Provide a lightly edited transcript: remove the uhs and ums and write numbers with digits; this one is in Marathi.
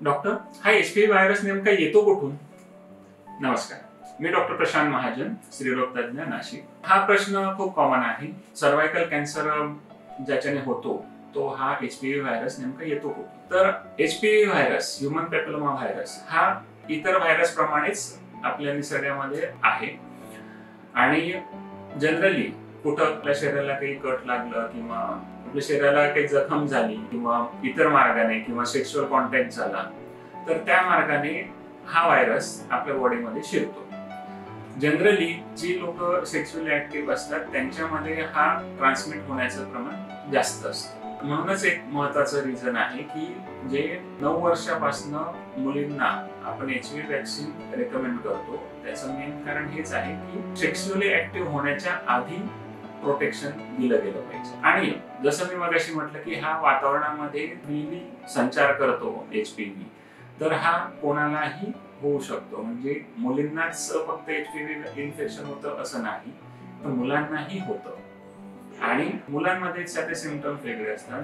डॉक्टर, हा एचपीव्ही व्हायरस नेमका येतो कुठून? नमस्कार, मी डॉक्टर प्रशांत महाजन, स्त्रीरोग तज्ञ, नाशिक. हा प्रश्न खूप कॉमन आहे. सर्वायकल कॅन्सर ज्याच्याने होतो तो हा एचपीव्ही व्हायरस नेमका येतो कुठून? तर HPV virus, human papilloma virus, हा इतर व्हायरस प्रमाणेच आपल्या निसर्गामध्ये आहे आणि जनरली कुठं आपल्या शरीराला काही कट लागलं किंवा आपल्या शरीराला काही जखम झाली किंवा इतर मार्गाने किंवा सेक्शुअल कॉन्टॅक्ट झाला तर त्या मार्गाने हा व्हायरस आपल्या बॉडीमध्ये शिरतो. जनरली जी लोक सेक्शुअली ऍक्टिव्ह असतात त्यांच्यामध्ये हा ट्रान्समिट होण्याचं प्रमाण जास्त असतं. म्हणूनच एक महत्वाचं रिझन आहे की जे 9 वर्षापासून मुलींना आपण एचपीव्ही वॅक्सिन रेकमेंड करतो त्याचं मेन कारण हेच आहे की सेक्शुअली ऍक्टिव्ह होण्याच्या आधी प्रोटेक्शन दिलं गेलं पाहिजे. आणि जसं मी मगाशी म्हटलं की हा वातावरणामध्ये फ्रीली संचार करतो एचपीव्ही, तर हा कोणालाही होऊ शकतो. म्हणजे मुलींनाच फक्त एचपीव्ही इन्फेक्शन होतं असं नाही, तर मुलांनाही होतं आणि मुलांमध्ये त्याचे सिम्पटम्स वेगळे असतात.